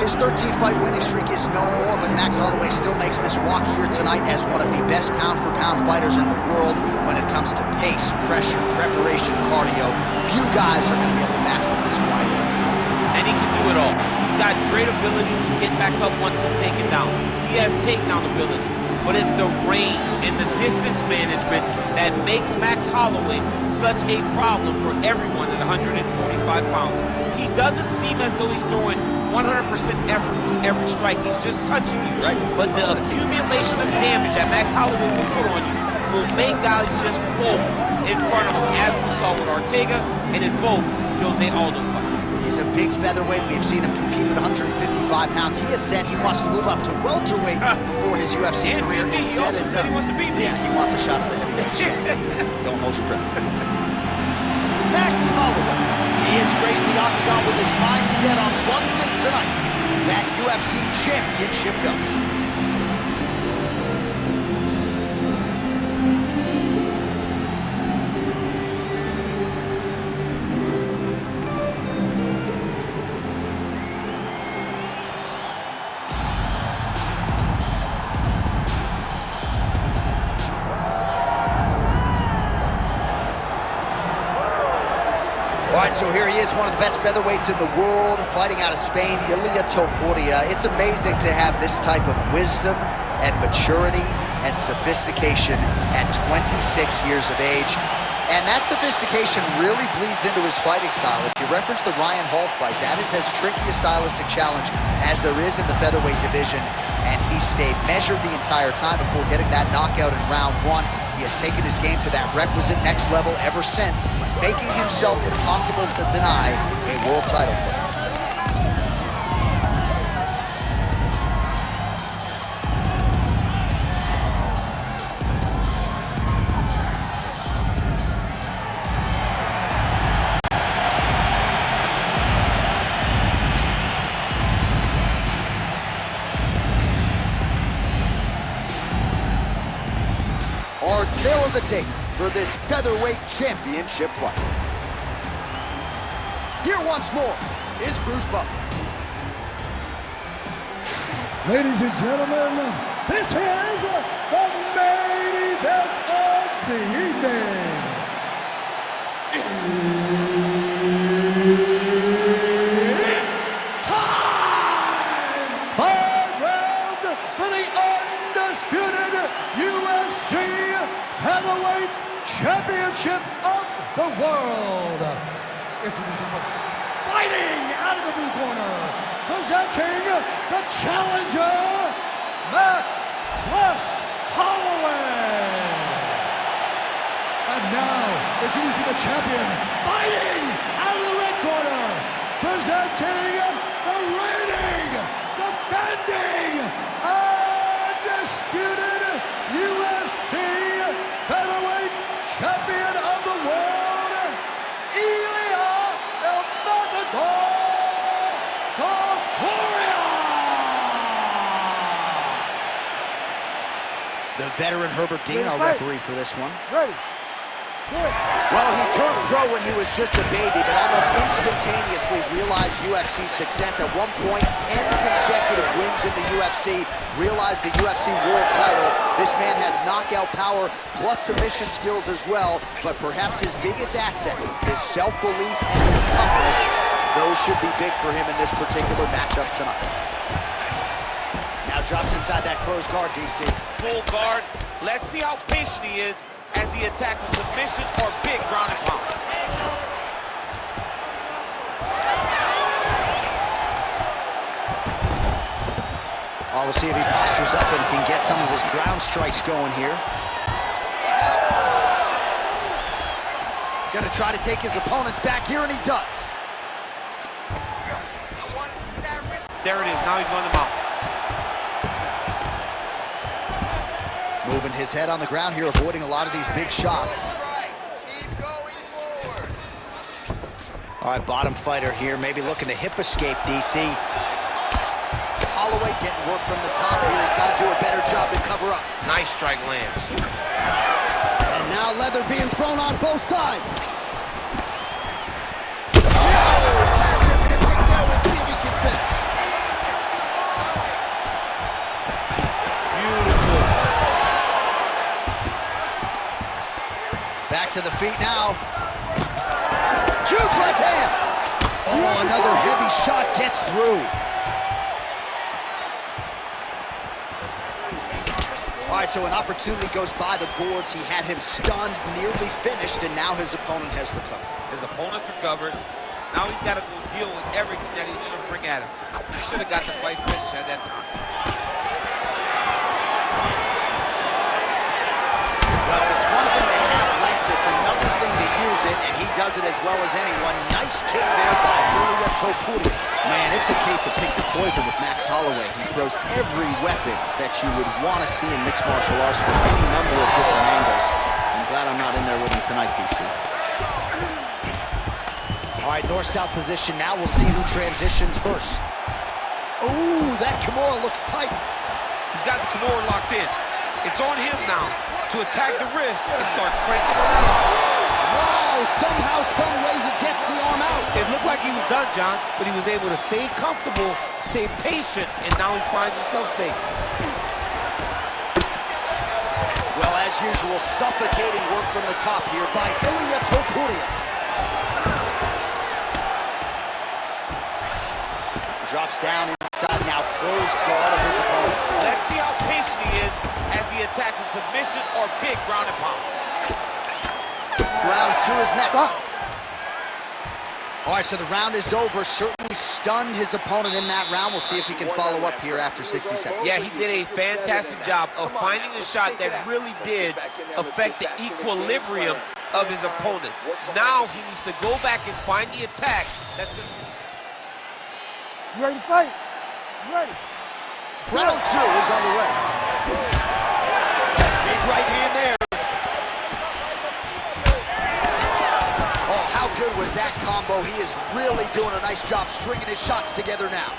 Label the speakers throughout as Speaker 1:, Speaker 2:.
Speaker 1: his 13-fight winning streak is no more, but Max Holloway still makes this walk here tonight as one of the best pound-for-pound fighters in the world when it comes to pace, pressure, preparation, cardio. Few guys are going to be able to match what this guy brings to the table.
Speaker 2: And he can do it all. He's got great ability to get back up once he's taken down. He has takedown ability, but it's the range and the distance management that makes Max Holloway such a problem for everyone at 145 pounds. He doesn't seem as though he's throwing 100% effort with every strike. He's just touching you.
Speaker 1: Right.
Speaker 2: But the accumulation of damage that Max Holloway will put on you will make guys just fold in front of him, as we saw with Ortega and in both Jose Aldo fights.
Speaker 1: He's a big featherweight. We've seen him compete at 155 pounds. He has said he wants to move up to welterweight before his UFC career is said and done.
Speaker 2: He wants to beat me.
Speaker 1: Yeah, he wants a shot at the heavyweight champion. Don't hold your breath. Max Holloway. He has graced the octagon with his mind set on one thing tonight, that UFC championship belt. All right, so here he is, one of the best featherweights in the world, fighting out of Spain, ILIA TOPURIA. It's amazing to have this type of wisdom and maturity and sophistication at 26 years of age. And that sophistication really bleeds into his fighting style. If you reference the Ryan Hall fight, that is as tricky a stylistic challenge as there is in the featherweight division. And he stayed measured the entire time before getting that knockout in round one. He has taken his game to that requisite next level ever since, making himself impossible to deny a world title fight. Our tale of the tape for this featherweight championship fight. Here once more is Bruce Buffer.
Speaker 3: Ladies and gentlemen, this is the main event of the evening. It's time! 5 rounds for the undisputed UFC Heavyweight Championship of the world. Introducing first, fighting out of the blue corner, presenting the challenger, Max Holloway. And now, introducing the champion, fighting out of the red corner, presenting the reigning, defending, undisputed UFC Featherweight Champion of the world, ILIA TOPURIA.
Speaker 1: The veteran Herbert Dean, our referee for this one.
Speaker 3: Ready.
Speaker 1: Well, he turned pro when he was just a baby, but almost instantaneously realized UFC success. At one point, 10 consecutive wins in the UFC, realized the UFC world title. This man has knockout power plus submission skills as well, but perhaps his biggest asset, his self-belief and his toughness, those should be big for him in this particular matchup tonight. Now drops inside that closed guard, DC.
Speaker 2: Full guard. Let's see how patient he is as he attacks a submission or big ground and pound.
Speaker 1: Oh, we'll see if he postures up and can get some of his ground strikes going here. Gonna try to take his opponents back here, and he does.
Speaker 2: There it is. Now he's going to mount.
Speaker 1: Moving his head on the ground here, avoiding a lot of these big shots. All right, bottom fighter here, maybe looking to hip escape, DC. Holloway getting work from the top here. He's got to do a better job to cover up.
Speaker 2: Nice strike lands.
Speaker 1: And now leather being thrown on both sides. feet now. Huge left hand. Oh, another heavy shot gets through. All right, so an opportunity goes by the boards. He had him stunned, nearly finished, and now his opponent has recovered.
Speaker 2: His opponent's recovered. Now he's got to go deal with everything that he's going to bring at him. He should have got the fight finished at that time.
Speaker 1: Well, it's one thing to have length, it's another thing to use it, and he does it as well as anyone. Nice kick there by ILIA TOPURIA. Man, it's a case of pick your poison with Max Holloway. He throws every weapon that you would want to see in mixed martial arts from any number of different angles. I'm glad I'm not in there with him tonight, DC. All right, north-south position now. We'll see who transitions first. Ooh, that Kimura looks tight.
Speaker 2: He's got the Kimura locked in. It's on him now to attack the wrist and start cranking it out.
Speaker 1: Wow, somehow, some way he gets the arm out.
Speaker 2: It looked like he was done, John, but he was able to stay comfortable, stay patient, and now he finds himself safe.
Speaker 1: Well, as usual, suffocating work from the top here by ILIA TOPURIA. Drops down inside, now closed guard of his opponent.
Speaker 2: Let's see how patient he is as he attacks a submission or big ground and pound.
Speaker 1: Round two is next. All right, so the round is over. Certainly stunned his opponent in that round. We'll see if he can follow up here after 60 seconds.
Speaker 2: Yeah, he did a fantastic job of finding a shot that really did affect the equilibrium of his opponent. Now he needs to go back and find the attack that's going to...
Speaker 4: You ready to fight? You ready?
Speaker 1: Round two is underway. Big right hand there. Oh, how good was that combo? He is really doing a nice job stringing his shots together now.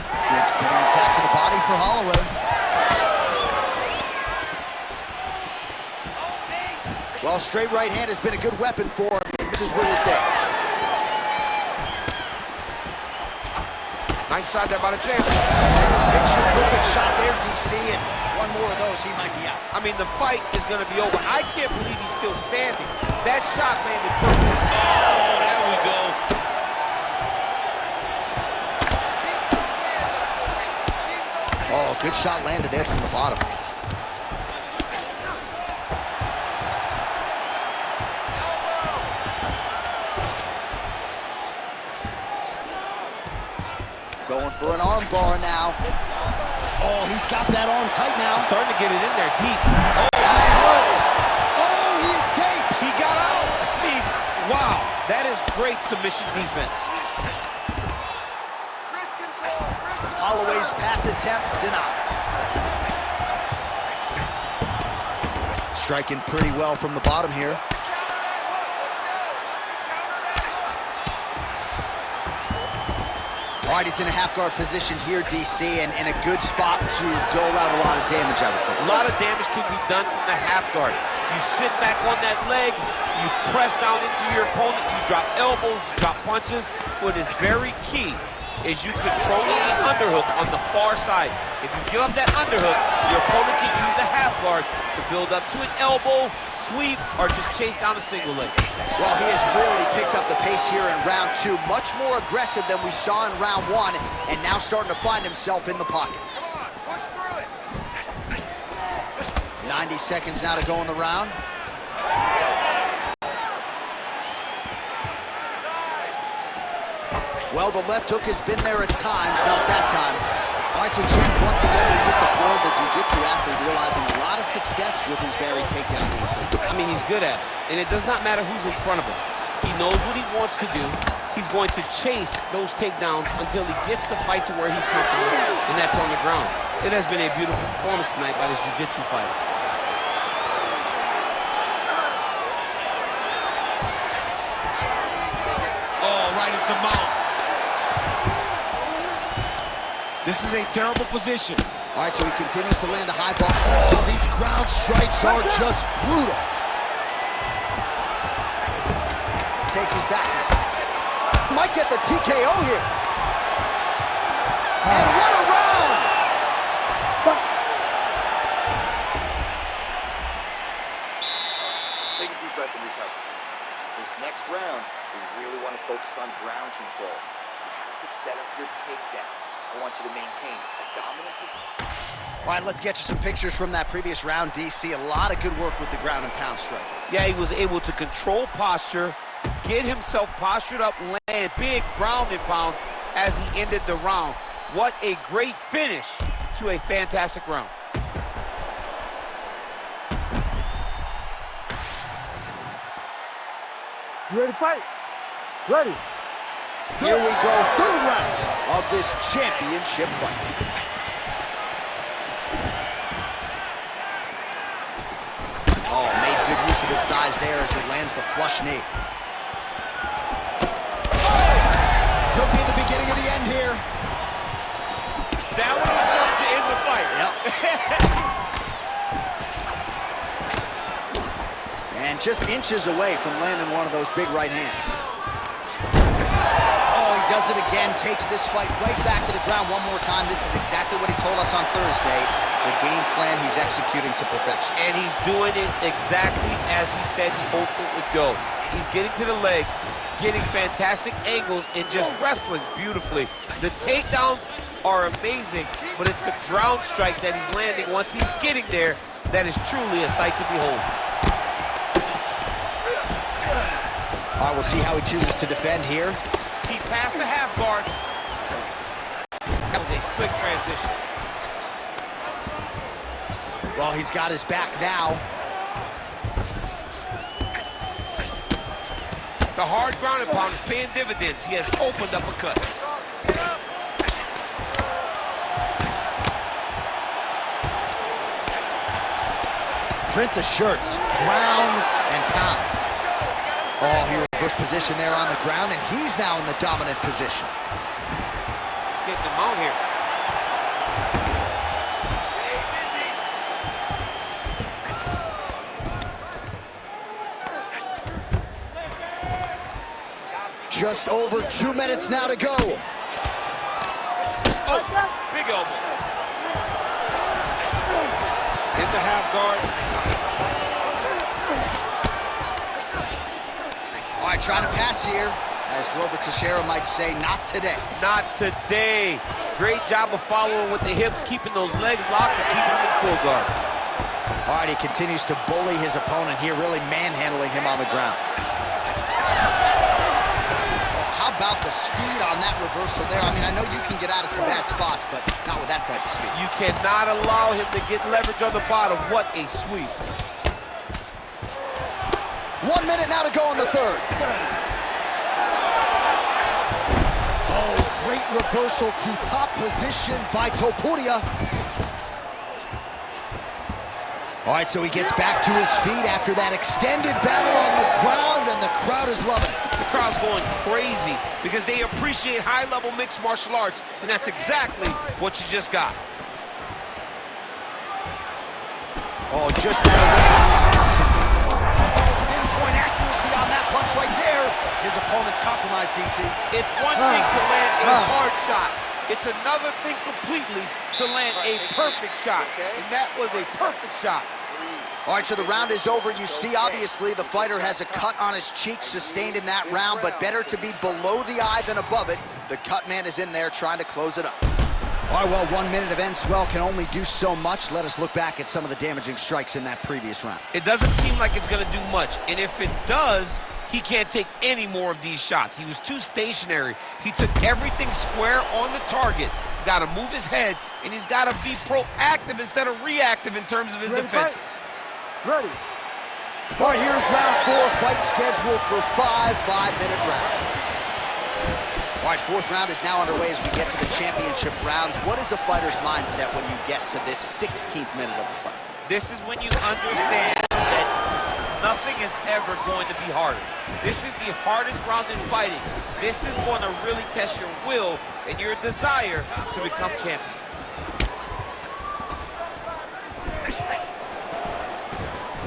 Speaker 1: Good spinning attack to the body for Holloway. Well, straight right hand has been a good weapon for him. He misses with it there.
Speaker 2: Nice shot there by the champion.
Speaker 1: Picture-perfect shot there, DC, and one more of those, he might be out.
Speaker 2: I mean, the fight is going to be over. I can't believe he's still standing. That shot landed perfect. Oh, there we go.
Speaker 1: Oh, good shot landed there from the bottom. Going for an arm bar now. Oh, he's got that arm tight now.
Speaker 2: He's starting to get it in there deep.
Speaker 1: Oh, he escapes.
Speaker 2: He got out. I mean, wow. That is great submission defense.
Speaker 1: Holloway's pass attempt denied. Striking pretty well from the bottom here. All right, he's in a half-guard position here, DC, and in a good spot to dole out a lot of damage, I would think.
Speaker 2: A lot of damage can be done from the half guard. You sit back on that leg, you press down into your opponent, you drop elbows, you drop punches. What is very key is you controlling the underhook on the far side. If you give up that underhook, your opponent can use the half guard to build up to an elbow, sweep, or just chase down a single leg.
Speaker 1: Well, he has really picked up the pace here in round two. Much more aggressive than we saw in round one, and now starting to find himself in the pocket.
Speaker 3: Come on, push through it.
Speaker 1: 90 seconds now to go in the round. Well, the left hook has been there at times, not that time. All right, so champ, once again, we hit the floor. The jiu-jitsu athlete realizing a lot of success with his varied takedown game, too.
Speaker 2: I mean, he's good at it, and it does not matter who's in front of him. He knows what he wants to do. He's going to chase those takedowns until he gets the fight to where he's comfortable, and that's on the ground. It has been a beautiful performance tonight by this jiu-jitsu fighter. Oh, right into mount. This is a terrible position.
Speaker 1: All right, so he continues to land a high ball. Oh, these ground strikes are just brutal. Takes his back. Might get the TKO here. And what a round!
Speaker 5: This next round, we really want to focus on ground control. You have to set up your takedown. I want you to maintain a dominant position.
Speaker 1: All right, let's get you some pictures from that previous round, DC. A lot of good work with the ground and pound strike.
Speaker 2: Yeah, he was able to control posture, get himself postured up, land big ground and pound as he ended the round. What a great finish to a fantastic round.
Speaker 4: You ready to fight? Ready.
Speaker 1: Here we go, third round of this championship fight. Oh, made good use of his size there as he lands the flush knee. Could be the beginning of the end here.
Speaker 2: That one was going to end the fight.
Speaker 1: Yep. And just inches away from landing one of those big right hands. Oh, he does it again, takes this fight right back to the ground one more time. This is exactly what he told us on Thursday. The game plan he's executing to perfection.
Speaker 2: And he's doing it exactly as he said he hoped it would go. He's getting to the legs, getting fantastic angles, and just wrestling beautifully. The takedowns are amazing, but it's the ground strike that he's landing once he's getting there that is truly a sight to behold.
Speaker 1: All right, we'll see how he chooses to defend here.
Speaker 2: He passed the half guard. That was a slick transition.
Speaker 1: Well, he's got his back now.
Speaker 2: The hard ground and pound is paying dividends. He has opened up a cut.
Speaker 1: Print the shirts, ground and pound. Oh, he reversed position there on the ground, and he's now in the dominant position.
Speaker 2: Getting him out here.
Speaker 1: Just over 2 minutes now to go.
Speaker 2: Oh, big elbow. In the half guard.
Speaker 1: All right, trying to pass here. As Glover Teixeira might say, not today.
Speaker 2: Not today. Great job of following with the hips, keeping those legs locked and keeping them in full guard.
Speaker 1: All right, he continues to bully his opponent here, really manhandling him on the ground. How about the speed on that reversal there? I mean, I know you can get out of some bad spots, but not with that type of speed.
Speaker 2: You cannot allow him to get leverage on the bottom. What a sweep.
Speaker 1: 1 minute now to go in the third. Oh, great reversal to top position by TOPURIA. All right, so he gets back to his feet after that extended battle on the ground, and the crowd is loving it.
Speaker 2: The crowd's going crazy because they appreciate high-level mixed martial arts, and that's exactly what you just got.
Speaker 1: Oh, just out of way. Pinpoint accuracy on that punch right there. His opponent's compromised, DC.
Speaker 2: It's one thing to land a hard shot. It's another thing completely to land a perfect shot. And that was a perfect shot.
Speaker 1: All right, so the round is over. You see, obviously, the fighter has a cut on his cheek sustained in that round, but better to be below the eye than above it. The cut man is in there trying to close it up. All right, well, 1 minute of end swell can only do so much. Let us look back at some of the damaging strikes in that previous round.
Speaker 2: It doesn't seem like it's going to do much. And if it does, he can't take any more of these shots. He was too stationary. He took everything square on the target. He's got to move his head, and he's got to be proactive instead of reactive in terms of his defenses.
Speaker 4: Ready.
Speaker 1: All right, here's round 4, fight scheduled for 5 5-minute rounds. All right, fourth round is now underway as we get to the championship rounds. What is a fighter's mindset when you get to this 16th minute of the fight?
Speaker 2: This is when you understand that nothing is ever going to be harder. This is the hardest round in fighting. This is going to really test your will and your desire to become champion.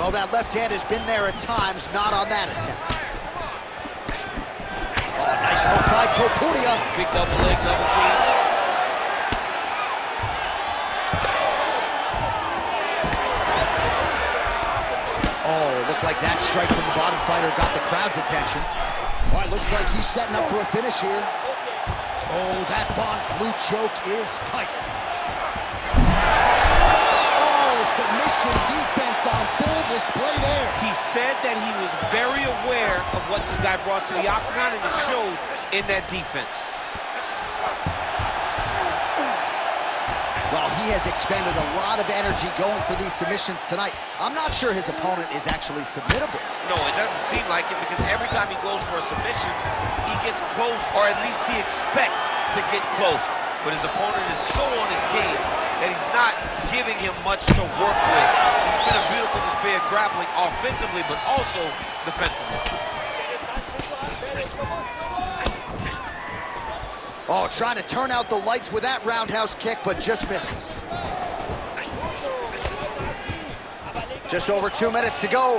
Speaker 1: Well, that left hand has been there at times, not on that attempt. Oh, nice hook by TOPURIA.
Speaker 2: Big double leg, double change.
Speaker 1: Oh, looked like that strike from the bottom fighter got the crowd's attention. All right, looks like he's setting up for a finish here. Oh, that Von Flue choke is tight. Oh, submission defense on full display there.
Speaker 2: He said that he was very aware of what this guy brought to the octagon, and it showed in that defense.
Speaker 1: Well, he has expended a lot of energy going for these submissions tonight. I'm not sure his opponent is actually submittable.
Speaker 2: No, it doesn't seem like it, because every time he goes for a submission, he gets close, or at least he expects to get close. But his opponent is so on his game that he's not giving him much to work with. It's been a beautiful display of grappling offensively, but also defensively.
Speaker 1: Oh, trying to turn out the lights with that roundhouse kick, but just misses. Just over 2 minutes to go.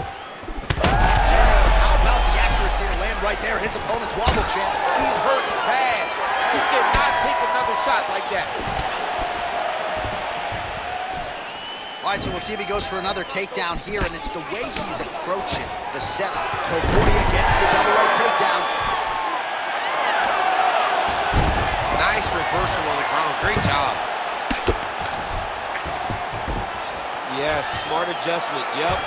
Speaker 1: How about the accuracy to land right there? His opponent's wobble champ.
Speaker 2: He's hurt bad. He cannot take another shot like that.
Speaker 1: All right, so we'll see if he goes for another takedown here, and it's the way he's approaching the setup. Topuria gets the double leg takedown.
Speaker 2: Nice reversal on the ground. Great job. Yes, smart adjustment. Yep.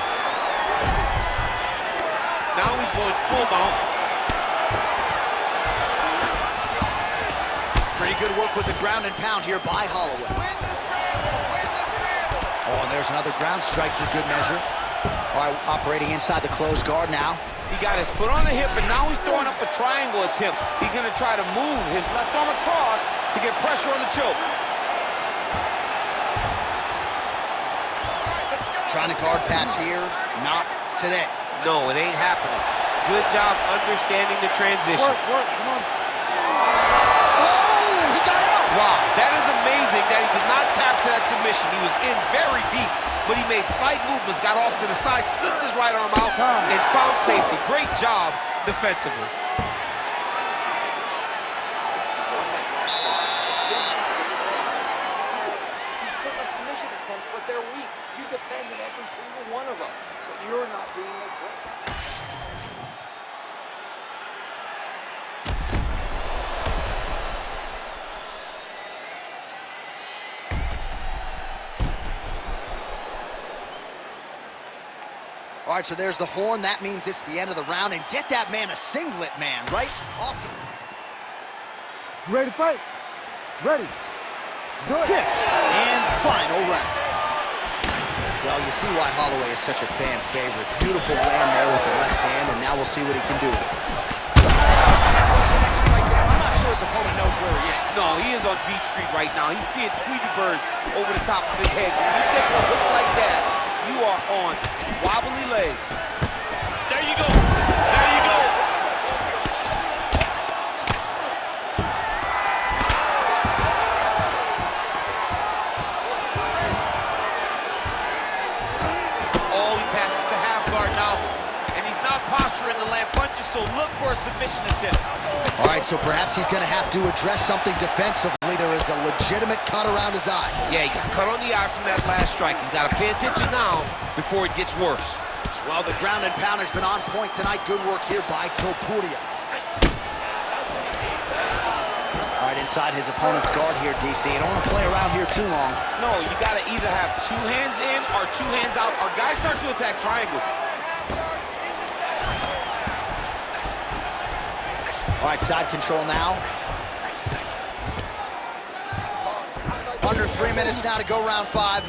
Speaker 2: Now he's going full mount.
Speaker 1: Pretty good work with the ground and pound here by Holloway. Oh, and there's another ground strike for good measure. All right, operating inside the closed guard now.
Speaker 2: He got his foot on the hip, and now he's throwing up a triangle attempt. He's going to try to move his left arm across to get pressure on the choke.
Speaker 1: Trying to guard pass here, not today.
Speaker 2: No, it ain't happening. Good job understanding the transition.
Speaker 4: Work, come on.
Speaker 1: Oh, he got out!
Speaker 2: Wow, that is amazing that he did not tap to that submission. He was in very deep, but he made slight movements, got off to the side, slipped his right arm out, and found safety. Great job defensively.
Speaker 5: He's putting up submission attempts, but they're weak. You defended every single one of them, but you're not being aggressive.
Speaker 1: All right, so there's the horn. That means it's the end of the round. And get that man a singlet, man, right? Off.
Speaker 4: You ready to fight? Ready. Do it.
Speaker 1: Fifth and final round. Well, you see why Holloway is such a fan favorite. Beautiful land there with the left hand, and now we'll see what he can do with it. I'm not sure his opponent knows where he is.
Speaker 2: No, he is on Beach Street right now. He's seeing Tweety birds over the top of his head. When you take a hook like that, you are on wobbly legs. There you go. There you go. Oh, he passes the half guard now, and he's not posturing the land punches, so look for a submission attempt.
Speaker 1: All right, so perhaps he's going to have to address something defensively. There is a legitimate cut around his eye.
Speaker 2: Yeah, he got cut on the eye from that last strike. He's got to pay attention now before it gets worse.
Speaker 1: Well, the ground and pound has been on point tonight. Good work here by Topuria. All right, inside his opponent's guard here, DC. You don't want to play around here too long.
Speaker 2: No, you got to either have two hands in or two hands out, or guys start to attack triangles.
Speaker 1: All right, side control now. Under 3 minutes now to go round 5.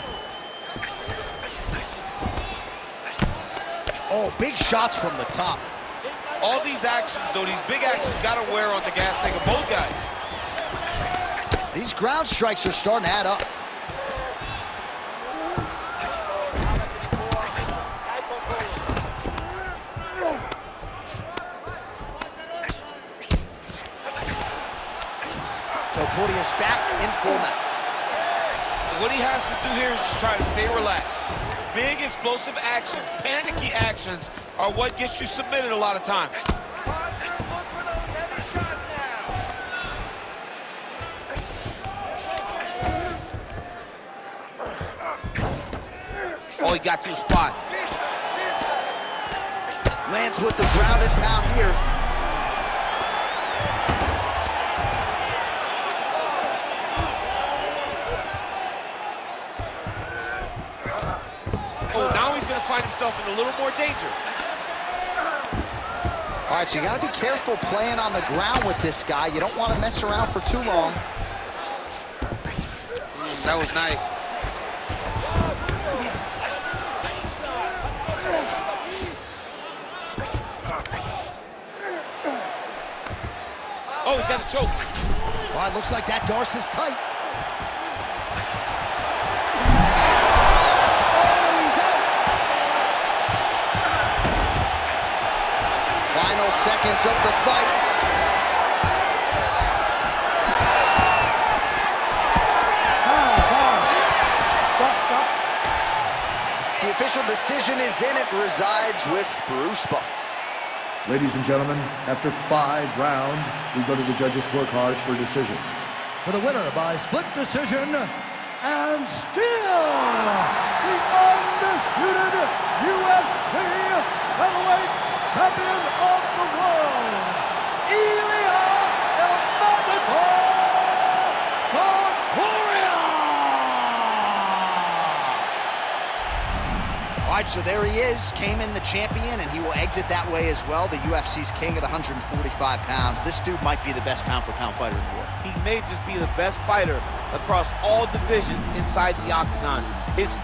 Speaker 1: Oh, big shots from the top.
Speaker 2: All these actions, though, these big actions got to wear on the gas tank of both guys.
Speaker 1: These ground strikes are starting to add up. Topuria's back in full mount.
Speaker 2: What he has to do here is just try to stay relaxed. Big explosive actions, panicky actions are what gets you submitted a lot of times. Oh, he got to the spot.
Speaker 1: Lands with the ground and pound here.
Speaker 2: Oh, now he's going to find himself in a little more danger.
Speaker 1: All right, so you got to be careful playing on the ground with this guy. You don't want to mess around for too long.
Speaker 2: That was nice. Oh, he's got a choke.
Speaker 1: All right, looks like that Darce is tight. Oh, he's out. Final seconds of the fight.
Speaker 4: Stop.
Speaker 1: The official decision is in. It resides with Bruce Buffer.
Speaker 3: Ladies and gentlemen, after 5 rounds, we go to the judges' scorecards for decision. For the winner by split decision, and still the undisputed UFC featherweight champion of the world, ILIA TOPURIA!
Speaker 1: All right, so there he is, came in the champion, and he will exit that way as well. The UFC's king at 145 pounds. This dude might be the best pound-for-pound fighter in the world.
Speaker 2: He may just be the best fighter across all divisions inside the octagon. His